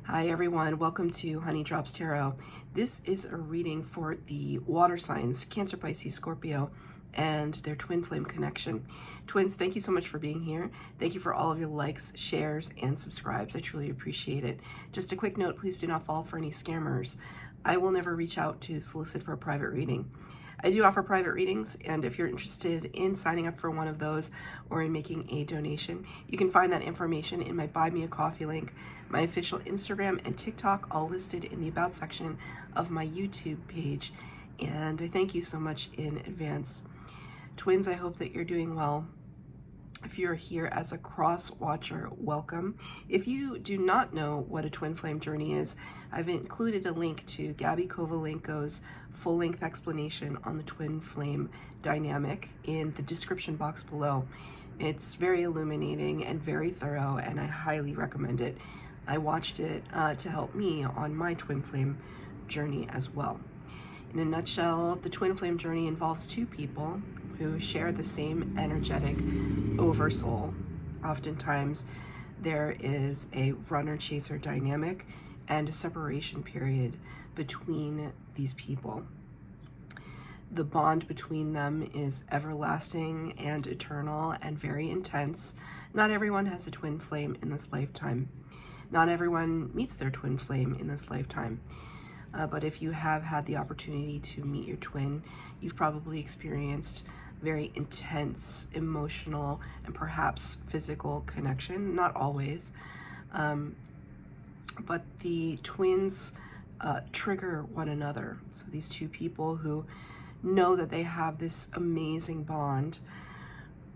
Hi everyone, welcome to Honey Drops Tarot. This is a reading for the water signs, Cancer, Pisces, Scorpio, and their twin flame connection. Twins, thank you so much for being here. Thank you for all of your likes, shares, and subscribes. I truly appreciate it. Just a quick note, please do not fall for any scammers. I will never reach out to solicit for a private reading. I do offer private readings, and if you're interested in signing up for one of those or in making a donation, you can find that information in my Buy Me a Coffee link, my official Instagram and TikTok, all listed in the About section of my YouTube page. And I thank you so much in advance. Twins, I hope that you're doing well. If you're here as a cross watcher, welcome. If you do not know what a twin flame journey is, I've included a link to Gabi Kovalenko's full-length explanation on the twin flame dynamic in the description box below. It's very illuminating and very thorough, and I highly recommend it. I watched it to help me on my twin flame journey as well. In a nutshell, the twin flame journey involves two people who share the same energetic oversoul. Oftentimes, there is a runner-chaser dynamic and a separation period between these people. The bond between them is everlasting and eternal and very intense. Not everyone has a twin flame in this lifetime. Not everyone meets their twin flame in this lifetime. But if you have had the opportunity to meet your twin, you've probably experienced very intense emotional and perhaps physical connection. Not always. But the twins trigger one another. So these two people who know that they have this amazing bond,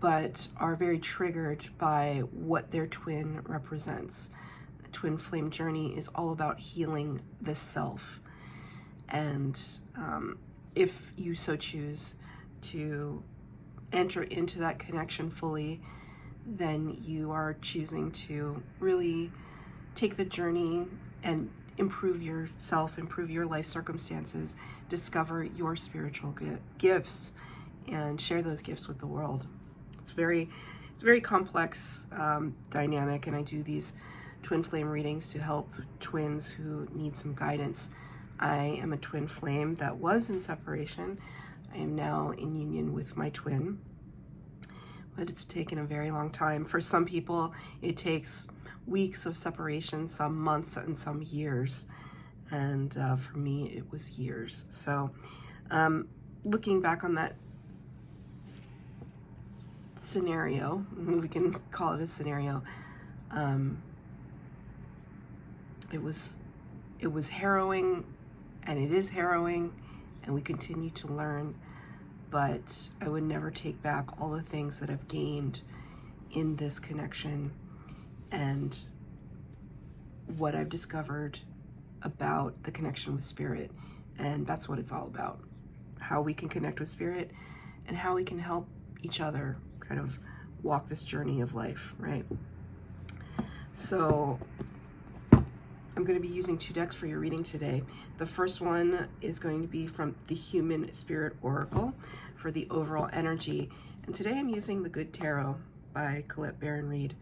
but are very triggered by what their twin represents. The twin flame journey is all about healing the self. And if you so choose to enter into that connection fully, then you are choosing to really take the journey and improve yourself, improve your life circumstances, discover your spiritual gifts, and share those gifts with the world. It's a very complex dynamic, and I do these twin flame readings to help twins who need some guidance. I am a twin flame that was in separation. I am now in union with my twin, but it's taken a very long time. For some people, it takes weeks of separation, some months, and some years. And for me, it was years. So looking back on that scenario, we can call it a scenario, it was harrowing, and it is harrowing, and we continue to learn, but I would never take back all the things that I've gained in this connection and what I've discovered about the connection with spirit. And that's what it's all about. How we can connect with spirit and how we can help each other kind of walk this journey of life, right? So I'm going to be using two decks for your reading today. The first one is going to be from the Human Spirit Oracle for the overall energy. And today I'm using the Good Tarot by Colette Baron Reed.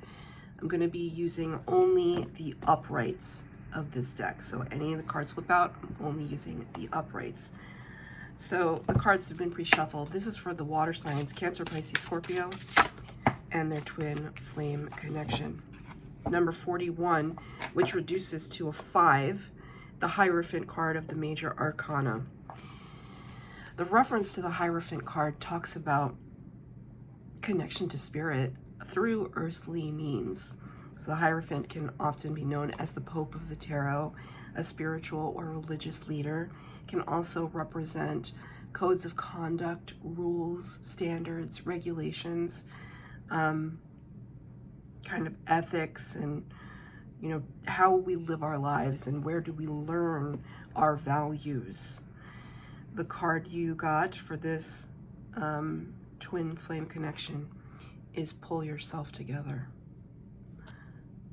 I'm going to be using only the uprights of this deck. So any of the cards flip out, I'm only using the uprights. So the cards have been pre-shuffled. This is for the water signs, Cancer, Pisces, Scorpio, and their twin flame connection. Number 41, which reduces to a 5, the Hierophant card of the Major Arcana. The reference to the Hierophant card talks about connection to spirit through earthly means. So the Hierophant can often be known as the Pope of the Tarot, a spiritual or religious leader. It can also represent codes of conduct, rules, standards, regulations, kind of ethics, and how we live our lives and where do we learn our values. The card you got for this twin flame connection is Pull Yourself Together.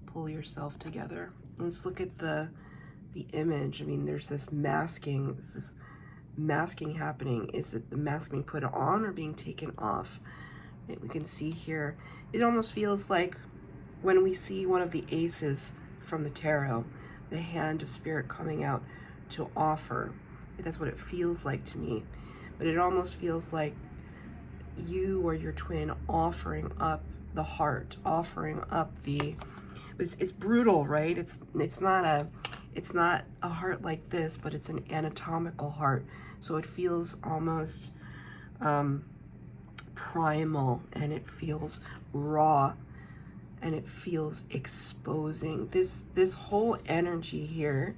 Pull yourself together. Let's look at the image. I mean, there's this masking happening. Is it the mask being put on or being taken off? We can see here, it almost feels like when we see one of the aces from the tarot, the hand of spirit coming out to offer. That's what it feels like to me. But it almost feels like you or your twin offering up the heart, offering up the, it's brutal, right? It's not a heart like this, but it's an anatomical heart. So it feels almost primal, and it feels raw, and it feels exposing. This whole energy here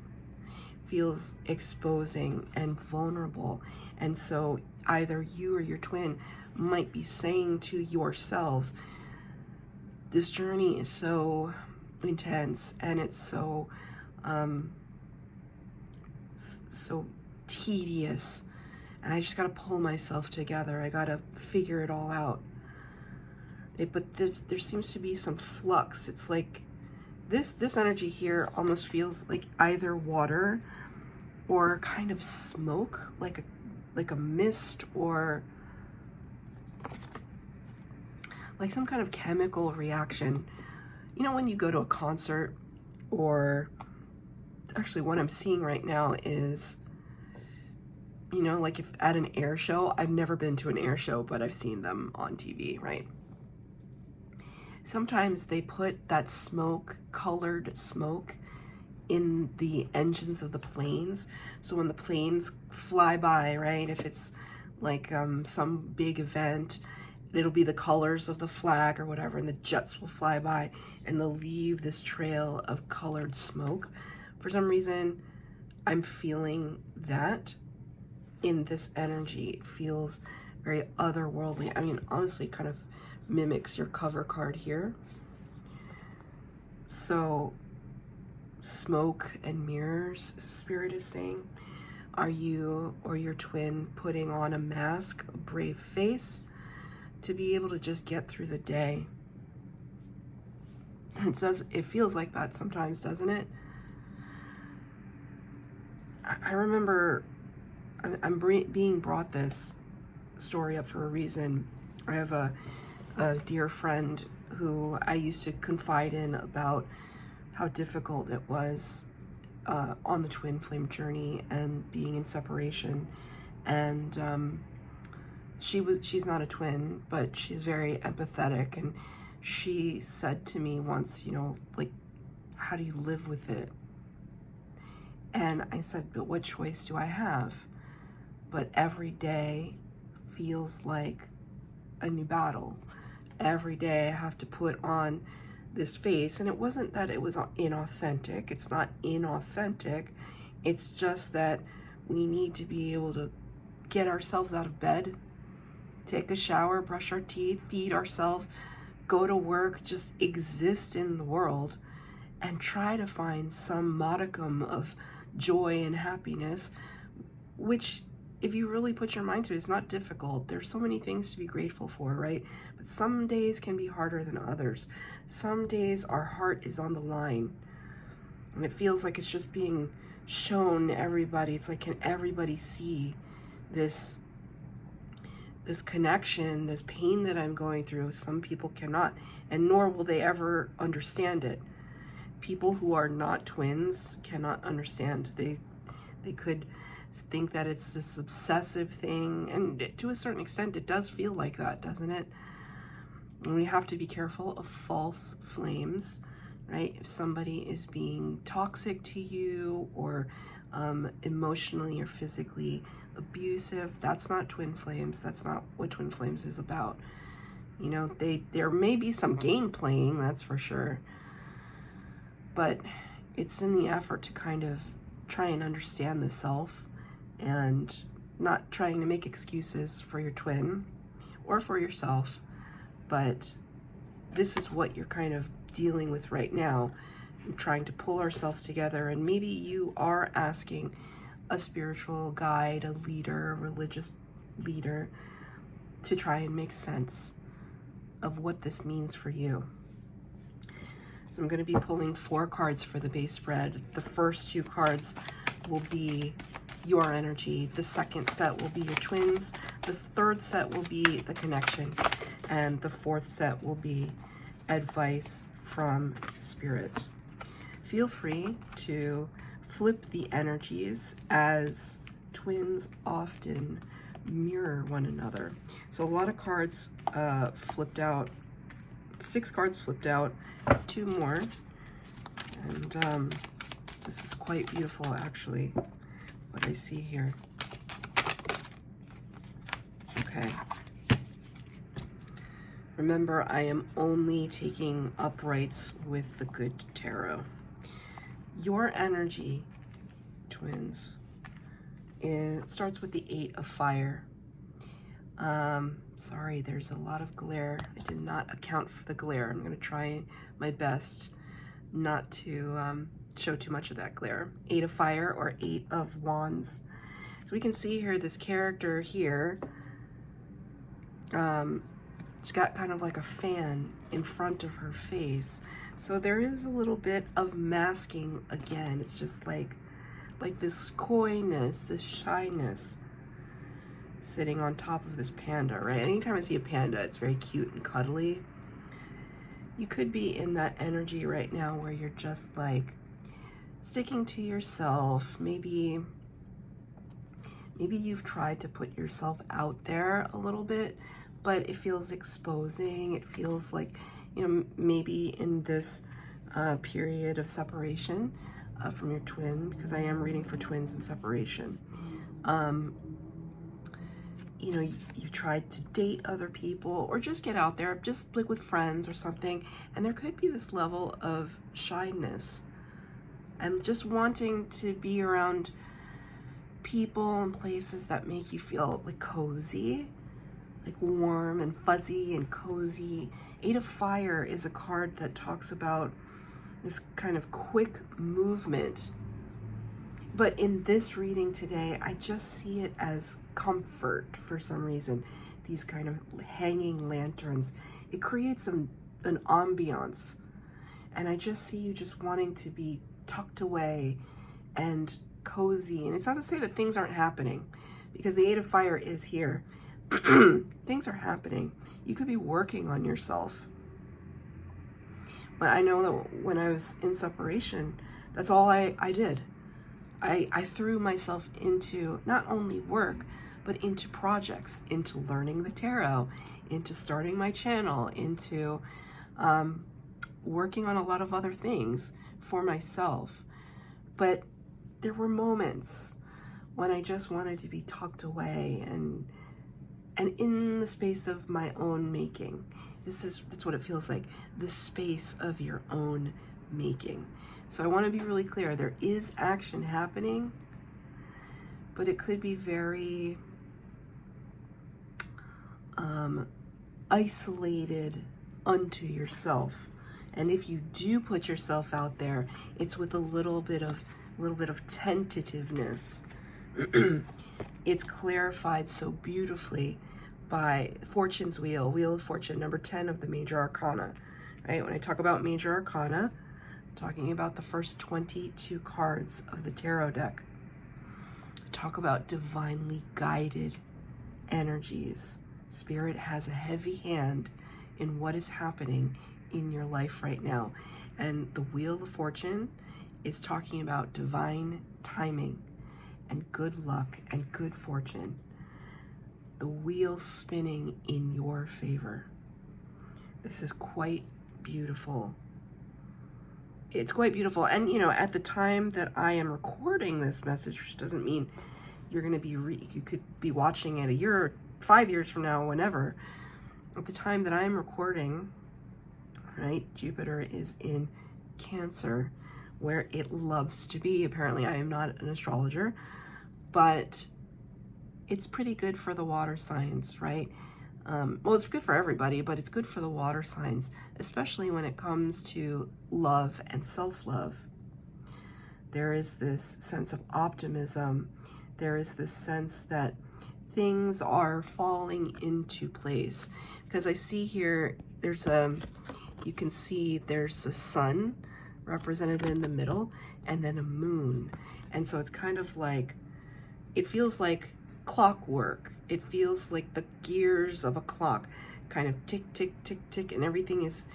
feels exposing and vulnerable. And so either you or your twin might be saying to yourselves, this journey is so intense, and it's so so tedious, and I just got to pull myself together. I got to figure it all out. But there seems to be some flux. It's like this energy here almost feels like either water or kind of smoke, like a mist, or like some kind of chemical reaction. You know, when you go to a concert, or actually what I'm seeing right now is, you know, like if at an air show, I've never been to an air show, but I've seen them on TV, right? Sometimes they put that smoke, colored smoke, in the engines of the planes. So when the planes fly by, right, if it's like some big event, it'll be the colors of the flag or whatever, and the jets will fly by and they'll leave this trail of colored smoke. For some reason, I'm feeling that in this energy. It feels very otherworldly. I mean, honestly, kind of mimics your cover card here. So, smoke and mirrors, Spirit is saying. Are you or your twin putting on a mask, a brave face, to be able to just get through the day? It feels like that sometimes, doesn't it? I remember I'm being brought this story up for a reason. I have a dear friend who I used to confide in about how difficult it was on the twin flame journey and being in separation. And she's not a twin, but she's very empathetic, and she said to me once, you know, like, how do you live with it? And I said, but what choice do I have? But every day feels like a new battle. Every day I have to put on this face, and it wasn't that it was inauthentic. It's not inauthentic. It's just that we need to be able to get ourselves out of bed, take a shower, brush our teeth, feed ourselves, go to work, just exist in the world, and try to find some modicum of joy and happiness, which, if you really put your mind to it, it's not difficult. There's so many things to be grateful for, right? But some days can be harder than others. Some days our heart is on the line, and it feels like it's just being shown to everybody. It's like, can everybody see this connection, this pain that I'm going through? Some people cannot, and nor will they ever understand it. People who are not twins cannot understand. They could think that it's this obsessive thing, and to a certain extent it does feel like that, doesn't it? And we have to be careful of false flames, right? If somebody is being toxic to you, or emotionally or physically abusive, that's not twin flames. That's not what twin flames is about. You know, there may be some game playing, that's for sure, but it's in the effort to kind of try and understand the self, and not trying to make excuses for your twin or for yourself. But this is what you're kind of dealing with right now, trying to pull ourselves together. And maybe you are asking a spiritual guide, a leader, a religious leader, to try and make sense of what this means for you. So I'm going to be pulling 4 cards for the base spread. The first 2 cards will be your energy. The second set will be your twins. The third set will be the connection. And the fourth set will be advice from Spirit. feel free to flip the energies, as twins often mirror one another. So a lot of cards flipped out, 6 cards flipped out, 2 more, and this is quite beautiful actually, what I see here. Okay. Remember, I am only taking uprights with the good tarot. Your energy, twins, it starts with the 8 of fire. Sorry, there's a lot of glare. I did not account for the glare. I'm going to try my best not to show too much of that glare. 8 of fire, or 8 of wands. So we can see here, this character here, it's got kind of like a fan in front of her face. So there is a little bit of masking again. It's just like this coyness, this shyness sitting on top of this panda, right? Anytime I see a panda, it's very cute and cuddly. You could be in that energy right now where you're just like sticking to yourself. Maybe you've tried to put yourself out there a little bit, but it feels exposing. It feels like, you know, maybe in this period of separation from your twin, because I am reading for twins in separation. You know, you tried to date other people or just get out there, just like with friends or something, and there could be this level of shyness and just wanting to be around people and places that make you feel like cozy, like warm and fuzzy and cozy. 8 of fire is a card that talks about this kind of quick movement. But in this reading today, I just see it as comfort for some reason. These kind of hanging lanterns. It creates an ambiance. And I just see you just wanting to be tucked away and cozy. And it's not to say that things aren't happening, because the 8 of fire is here. Things are happening. You could be working on yourself. But I know that when I was in separation, that's all I did. I threw myself into not only work, but into projects, into learning the tarot, into starting my channel, into working on a lot of other things for myself. But there were moments when I just wanted to be tucked away and in the space of my own making. That's what it feels like, the space of your own making. So I want to be really clear, there is action happening, but it could be very isolated unto yourself. And if you do put yourself out there, it's with a little bit of tentativeness. It's clarified so beautifully by Fortune's Wheel, Wheel of Fortune, number 10 of the Major Arcana, right? When I talk about Major Arcana, I'm talking about the first 22 cards of the tarot deck. I talk about divinely guided energies. Spirit has a heavy hand in what is happening in your life right now. And the Wheel of Fortune is talking about divine timing and good luck and good fortune. The wheel spinning in your favor. This is quite beautiful. It's quite beautiful. And, you know, at the time that I am recording this message, which doesn't mean you're going to be, you could be watching it a year, 5 years from now, whenever. At the time that I'm recording, right, Jupiter is in Cancer, where it loves to be. Apparently, I am not an astrologer, but it's pretty good for the water signs, right? Well, it's good for everybody, but it's good for the water signs, especially when it comes to love and self-love. There is this sense of optimism. There is this sense that things are falling into place. Because I see here, there's you can see there's a sun represented in the middle, and then a moon. And so it's kind of like, it feels like clockwork. It feels like the gears of a clock kind of tick, tick, tick, tick, and everything is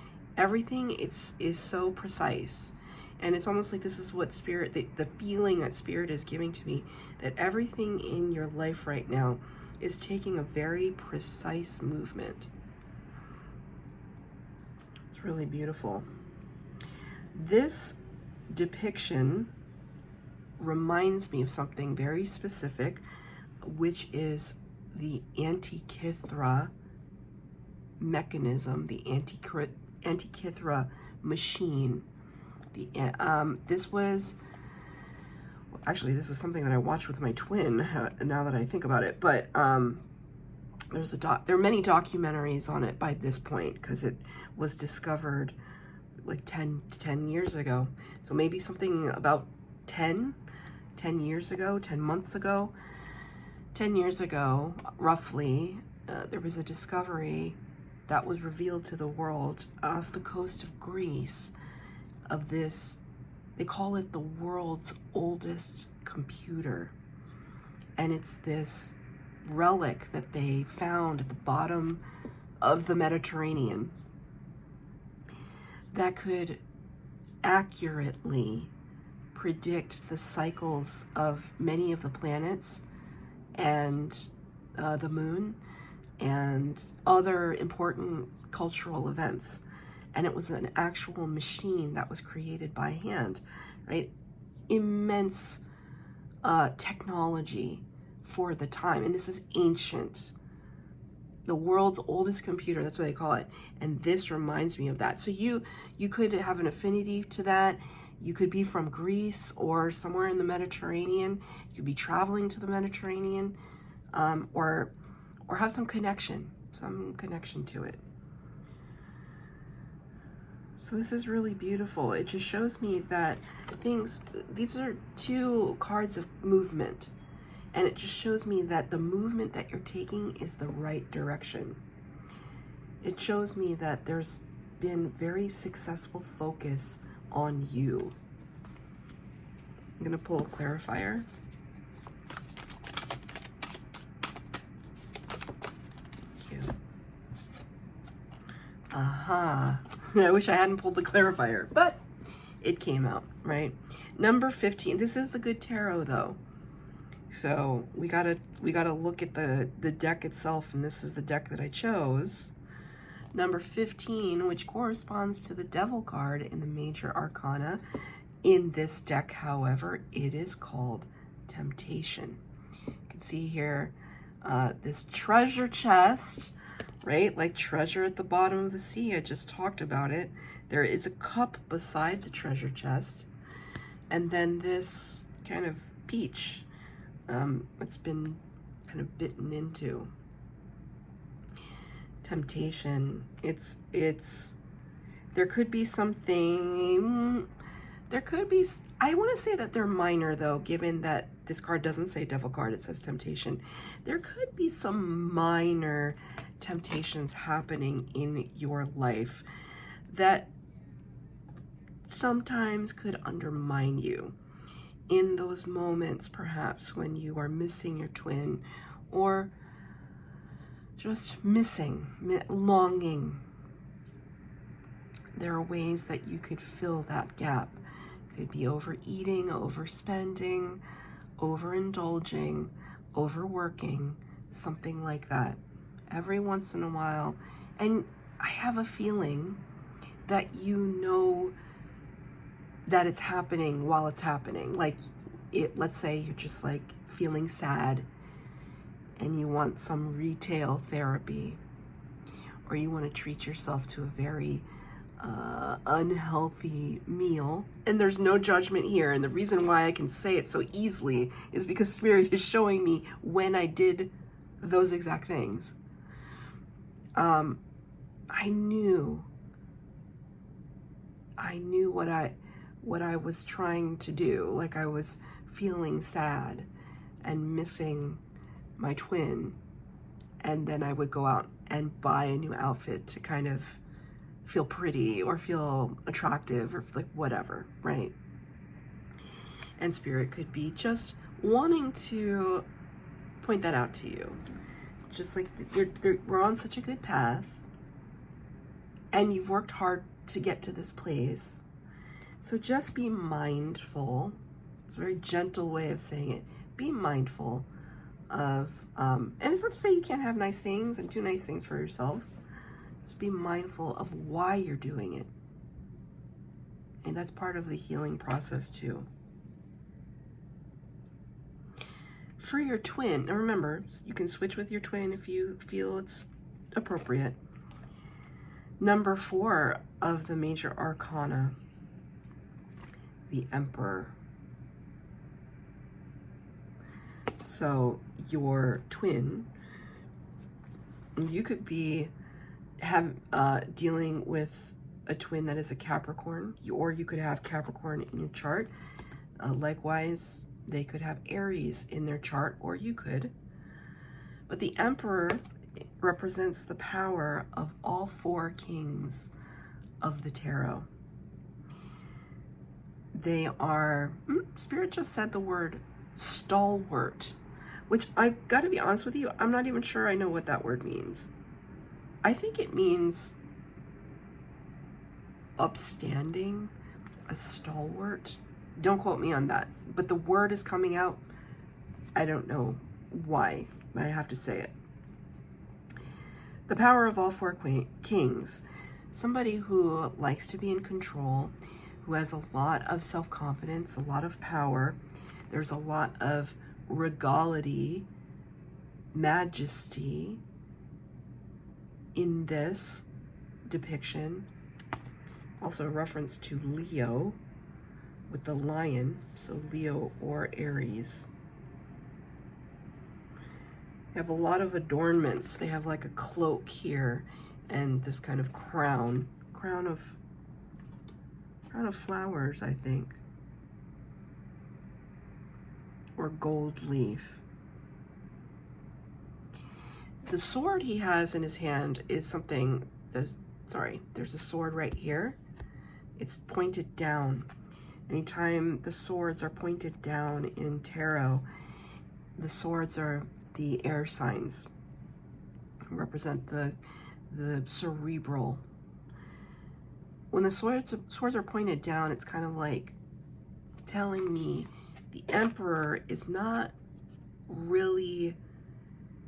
so precise. And it's almost like this is what Spirit, the feeling that Spirit is giving to me, that everything in your life right now is taking a very precise movement. It's really beautiful. This depiction reminds me of something very specific, which is the Antikythera mechanism, the Antikythera machine. This was, actually, this is something that I watched with my twin, now that I think about it, but there are many documentaries on it by this point, because it was discovered like 10 years ago. So maybe something about 10 years ago, 10 months ago, 10 years ago, roughly, there was a discovery that was revealed to the world off the coast of Greece of this, they call it the world's oldest computer. And it's this relic that they found at the bottom of the Mediterranean that could accurately predict the cycles of many of the planets and the moon and other important cultural events. And it was an actual machine that was created by hand, right? Immense technology for the time. And this is ancient. The world's oldest computer, that's what they call it. And this reminds me of that. So you could have an affinity to that. You could be from Greece or somewhere in the Mediterranean. You could be traveling to the Mediterranean, or have some connection to it. So this is really beautiful. It just shows me that these are two cards of movement. And it just shows me that the movement that you're taking is the right direction. It shows me that there's been very successful focus on you. I'm gonna pull a clarifier. Thank you. Aha. I wish I hadn't pulled the clarifier, but it came out, right? Number 15. This is the good tarot though. So we gotta look at the deck itself, and this is the deck that I chose. Number 15, which corresponds to the Devil card in the Major Arcana. In this deck, however, it is called Temptation. You can see here this treasure chest, right? Like treasure at the bottom of the sea. I just talked about it. There is a cup beside the treasure chest. And then this kind of peach. It's been kind of bitten into. Temptation. There could be something, I want to say that they're minor though, given that this card doesn't say Devil card, it says Temptation. There could be some minor temptations happening in your life that sometimes could undermine you. In those moments, perhaps, when you are missing your twin, or just missing, longing, there are ways that you could fill that gap. Could be overeating, overspending, overindulging, overworking, something like that. Every once in a while. And I have a feeling that you know that it's happening while it's happening. Like, let's say you're just like feeling sad and you want some retail therapy, or you want to treat yourself to a very unhealthy meal. And there's no judgment here. And the reason why I can say it so easily is because Spirit is showing me when I did those exact things. I knew what I was trying to do. Like, I was feeling sad and missing my twin, and then I would go out and buy a new outfit to kind of feel pretty or feel attractive or like whatever, right? And Spirit could be just wanting to point that out to you. Just like we're on such a good path and you've worked hard to get to this place. So just be mindful. It's a very gentle way of saying it. Be mindful of, and it's not to say you can't have nice things and do nice things for yourself. Just be mindful of why you're doing it. And that's part of the healing process too. For your twin, and remember, you can switch with your twin if you feel it's appropriate. Number 4 of the major arcana, the Emperor. So your twin, you could be dealing with a twin that is a Capricorn, or you could have Capricorn in your chart. Likewise, they could have Aries in their chart, or you could. But the Emperor represents the power of all 4 kings of the tarot. They are, Spirit just said the word stalwart, which I gotta be honest with you, I'm not even sure I know what that word means. I think it means upstanding, a stalwart. Don't quote me on that, but the word is coming out. I don't know why, I have to say it. The power of all 4 kings. Somebody who likes to be in control, who has a lot of self-confidence, a lot of power. There's a lot of regality, majesty in this depiction. Also a reference to Leo with the lion, so Leo or Aries. They have a lot of adornments. They have like a cloak here and this kind of crown of flowers, I think, or gold leaf. The sword he has in his hand is something, there's a sword right here. It's pointed down. Anytime the swords are pointed down in tarot, the swords are the air signs, represent the cerebral. When the swords are pointed down, it's kind of like telling me the Emperor is not really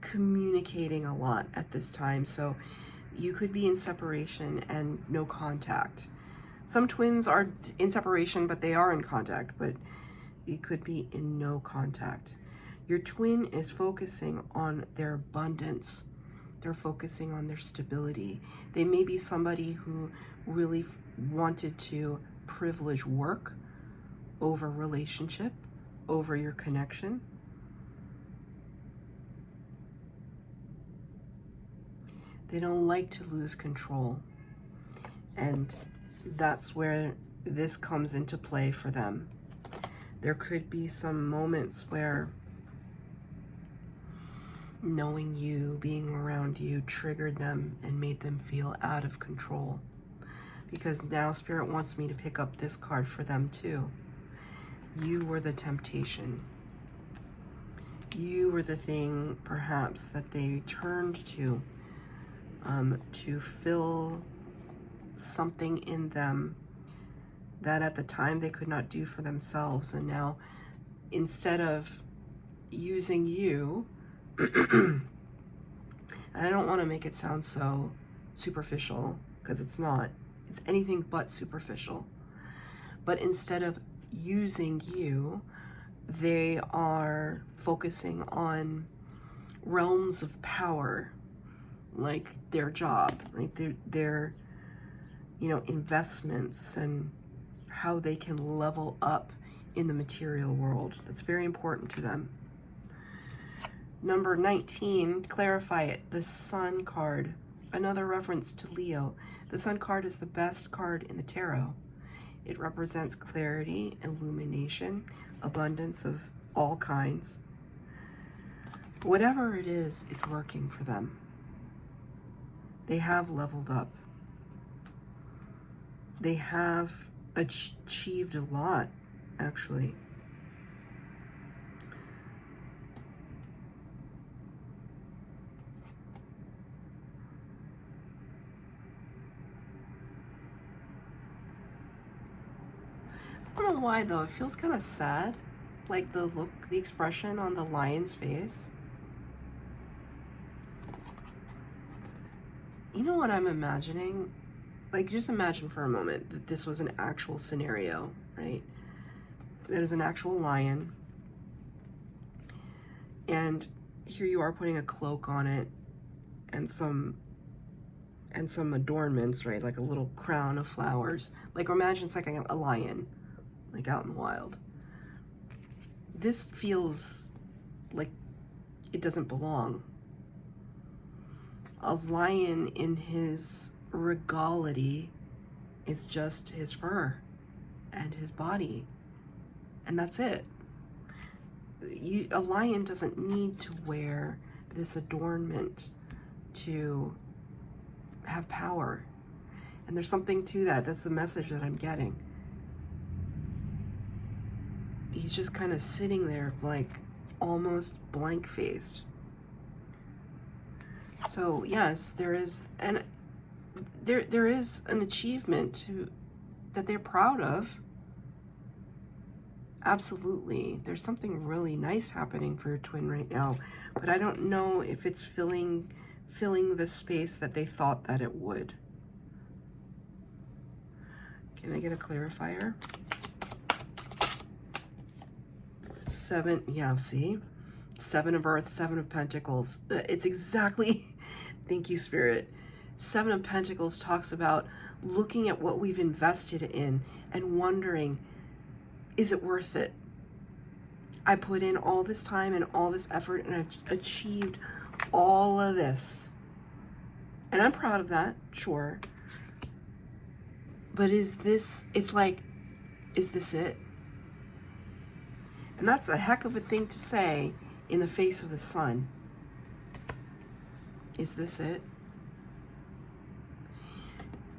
communicating a lot at this time. So you could be in separation and no contact. Some twins are in separation, but they are in contact, but you could be in no contact. Your twin is focusing on their abundance. They're focusing on their stability. They may be somebody who really wanted to privilege work over relationship, over your connection. They don't like to lose control. And that's where this comes into play for them. There could be some moments where knowing you, being around you, triggered them and made them feel out of control. Because now Spirit wants me to pick up this card for them too. You were the temptation. You were the thing, perhaps, that they turned to fill something in them that at the time they could not do for themselves. And now, instead of using you, I don't want to make it sound so superficial, because it's not. It's anything but superficial. But instead of using you, they are focusing on realms of power, like their job, right? Their investments and how they can level up in the material world. That's very important to them. Number 19, clarify it, the Sun card. Another reference to Leo. The Sun card is the best card in the tarot. It represents clarity, illumination, abundance of all kinds. Whatever it is, it's working for them. They have leveled up. They have achieved a lot, actually. know why though, it feels kind of sad. Like the look, the expression on the lion's face. You know what I'm imagining? Like, just imagine for a moment that this was an actual scenario, right? There's an actual lion, and here you are putting a cloak on it and some adornments, right? Like a little crown of flowers. Like, imagine it's like a lion, like out in the wild. This feels like it doesn't belong. A lion in his regality is just his fur and his body, and that's it. A lion doesn't need to wear this adornment to have power. And there's something to that. That's the message that I'm getting. He's just kind of sitting there like almost blank-faced. So yes, there is an achievement that they're proud of. Absolutely. There's something really nice happening for your twin right now, but I don't know if it's filling the space that they thought that it would. Can I get a clarifier? 7, yeah, see? 7 of Earth, 7 of Pentacles. It's exactly, thank you, Spirit. 7 of Pentacles talks about looking at what we've invested in and wondering, is it worth it? I put in all this time and all this effort and I've achieved all of this. And I'm proud of that, sure. But is this it? And that's a heck of a thing to say in the face of the sun. Is this it?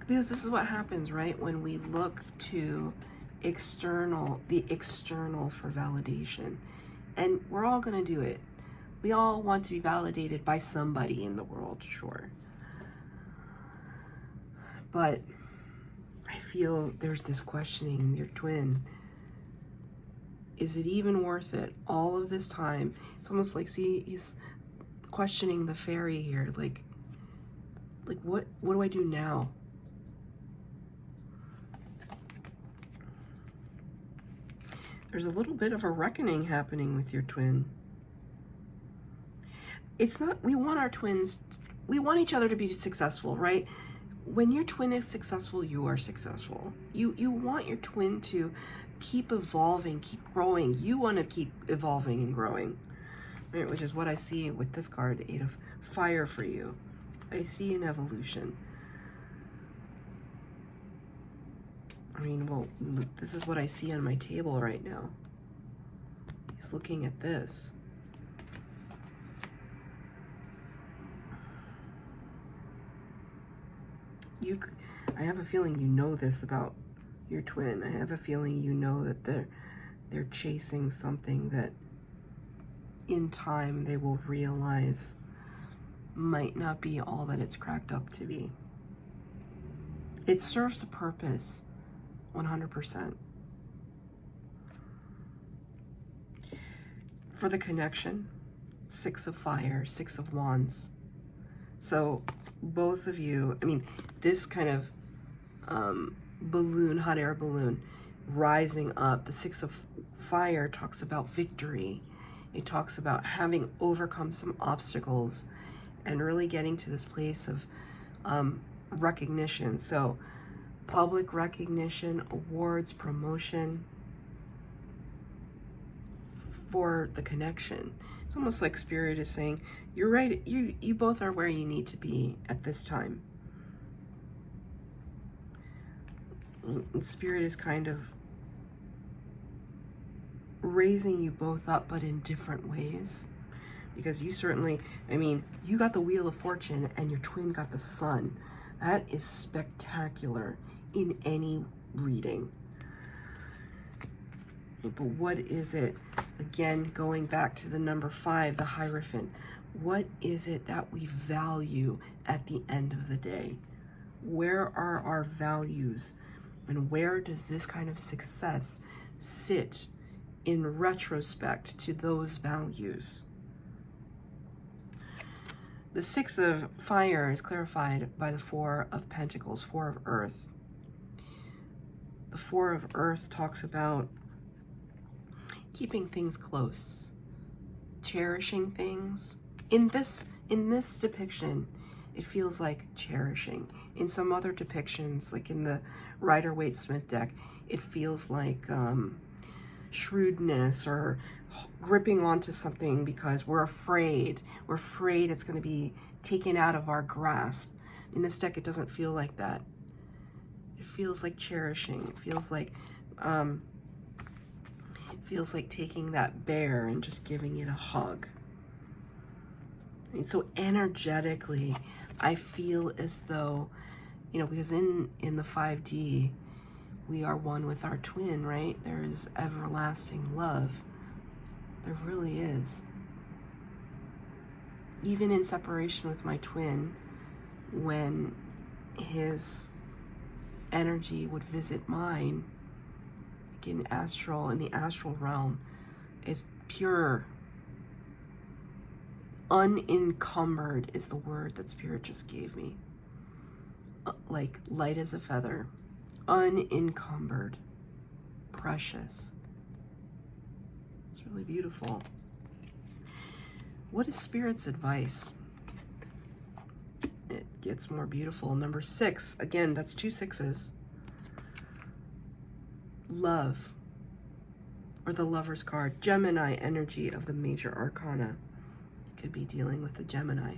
Because this is what happens, right? When we look to the external for validation. And we're all gonna do it. We all want to be validated by somebody in the world, sure. But I feel there's this questioning in your twin. Is it even worth it? All of this time. It's almost like, see, he's questioning the fairy here. Like what do I do now? There's a little bit of a reckoning happening with your twin. It's not, we want our twins, we want each other to be successful, right? When your twin is successful, you are successful. You want your twin to keep evolving, keep growing. You want to keep evolving and growing, right? Which is what I see with this card, the 8 of Fire for you. I see an evolution. I mean, well, this is what I see on my table right now. He's looking at this. I have a feeling you know this about your twin. I have a feeling you know that they're chasing something that in time they will realize might not be all that it's cracked up to be. It serves a purpose, 100%. For the connection, 6 of Fire, 6 of Wands. So both of you, I mean, this kind of balloon, hot air balloon, rising up, the 6 of Fire talks about victory. It talks about having overcome some obstacles and really getting to this place of recognition. So public recognition, awards, promotion for the connection. It's almost like Spirit is saying, you're right, you both are where you need to be at this time. And Spirit is kind of raising you both up, but in different ways. Because you certainly, I mean, you got the Wheel of Fortune and your twin got the Sun. That is spectacular in any reading. But what is it? Again, going back to the number 5, the Hierophant. What is it that we value at the end of the day? Where are our values? And where does this kind of success sit in retrospect to those values. The Six of Fire is clarified by the Four of Pentacles, Four of Earth. The Four of Earth talks about keeping things close, cherishing things. In this depiction, it feels like cherishing. In some other depictions, like in the Rider-Waite-Smith deck, it feels like shrewdness or gripping onto something because we're afraid. We're afraid it's going to be taken out of our grasp. In this deck, it doesn't feel like that. It feels like cherishing. It feels like taking that bear and just giving it a hug. And so energetically, I feel as though, you know, because in the 5D, we are one with our twin, right? There is everlasting love. There really is. Even in separation with my twin, when his energy would visit mine, like in the astral realm, is pure. Unencumbered is the word that Spirit just gave me. Like light as a feather. Unencumbered. Precious. It's really beautiful. What is Spirit's advice? It gets more beautiful. Number 6. Again, that's 2 6s. Love. Or the Lover's card. Gemini energy of the major arcana. You could be dealing with the Gemini.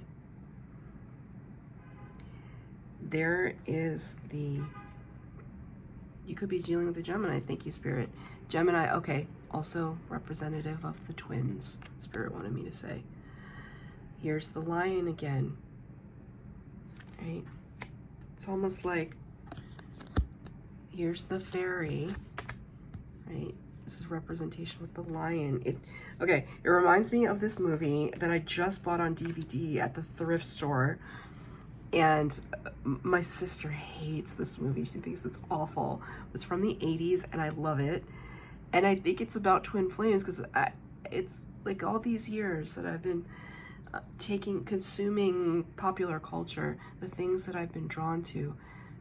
There is the... You could be dealing with the Gemini. Thank you, Spirit. Gemini, okay, also representative of the twins, Spirit wanted me to say. Here's the Lion again, right? It's almost like, here's the Fairy, right? This is representation with the Lion. Okay, it reminds me of this movie that I just bought on DVD at the thrift store. And my sister hates this movie. She thinks it's awful. It's from the 80s and I love it. And I think it's about twin flames because it's like all these years that I've been consuming popular culture, the things that I've been drawn to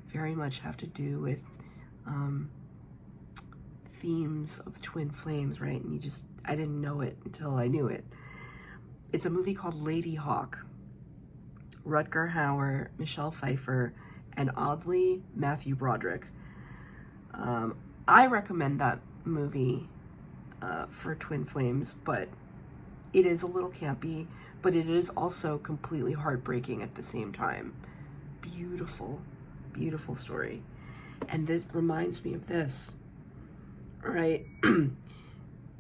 very much have to do with themes of twin flames, right? And I didn't know it until I knew it. It's a movie called Lady Hawk. Rutger Hauer, Michelle Pfeiffer, and oddly, Matthew Broderick. I recommend that movie for twin flames, but it is a little campy, but it is also completely heartbreaking at the same time. Beautiful, beautiful story. And this reminds me of this, right?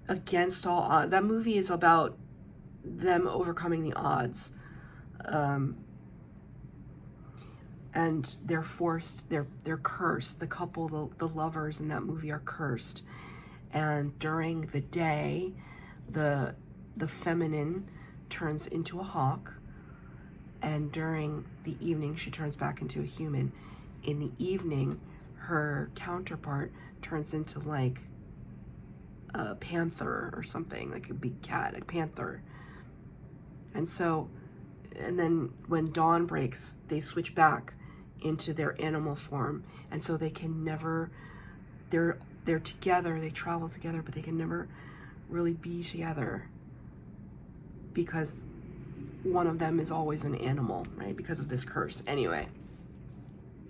Against all odds. That movie is about them overcoming the odds. And they're forced, they're cursed. The couple, the lovers in that movie are cursed. And during the day, the feminine turns into a hawk. And during the evening, she turns back into a human. In the evening, her counterpart turns into like a panther or something, like a big cat, a panther. And so, and then when dawn breaks, they switch back into their animal form. And so they can never, they're together, they travel together, but they can never really be together because one of them is always an animal, right? Because of this curse. Anyway,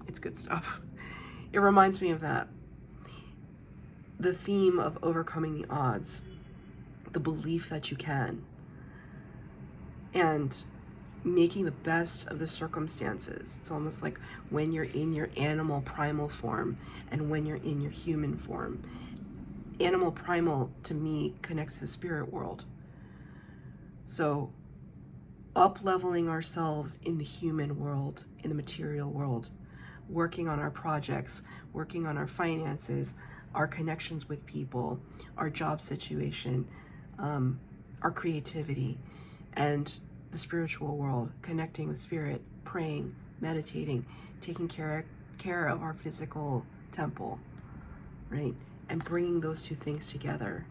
it's good stuff. It reminds me of that. The theme of overcoming the odds, the belief that you can, and making the best of the circumstances. It's almost like when you're in your animal primal form and when you're in your human form. Animal primal, to me, connects to the spirit world. So up-leveling ourselves in the human world, in the material world, working on our projects, working on our finances, our connections with people, our job situation, our creativity, and the spiritual world, connecting with spirit, praying, meditating, taking care of our physical temple, right? and bringing those two things together.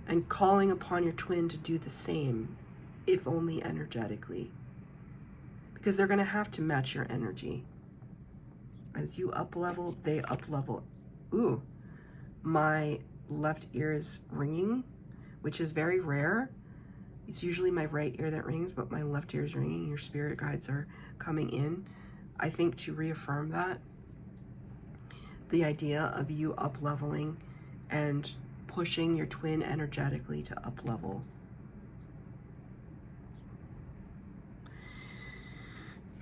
And calling upon your twin to do the same, if only energetically. Because they're going to have to match your energy. As you up level, they up level. Ooh, my left ear is ringing, which is very rare. It's usually my right ear that rings, but my left ear is ringing. Your spirit guides are coming in, I think, to reaffirm that. The idea of you up leveling and pushing your twin energetically to up level.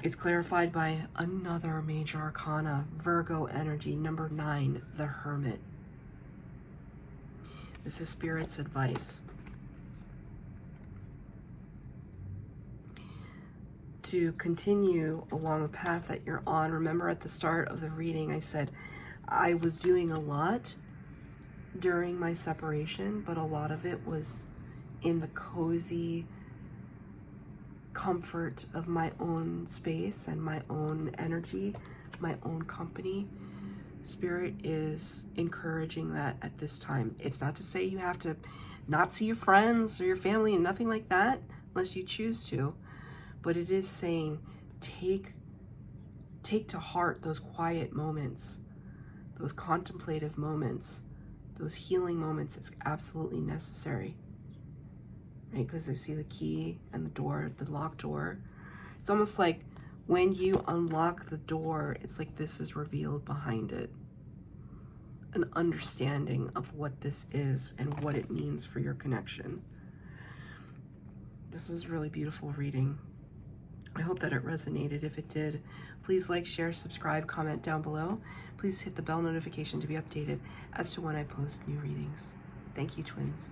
It's clarified by another major arcana, Virgo energy, number 9, the Hermit. This is Spirit's advice. To continue along the path that you're on. Remember at the start of the reading, I said I was doing a lot during my separation, but a lot of it was in the cozy comfort of my own space and my own energy, my own company. Spirit is encouraging that at this time. It's not to say you have to not see your friends or your family and nothing like that, unless you choose to, but it is saying take to heart those quiet moments, those contemplative moments, those healing moments. It's absolutely necessary. Right, because I see the key and the door, the locked door. It's almost like when you unlock the door, it's like this is revealed behind it. An understanding of what this is and what it means for your connection. This is a really beautiful reading. I hope that it resonated. If it did, please like, share, subscribe, comment down below. Please hit the bell notification to be updated as to when I post new readings. Thank you, twins.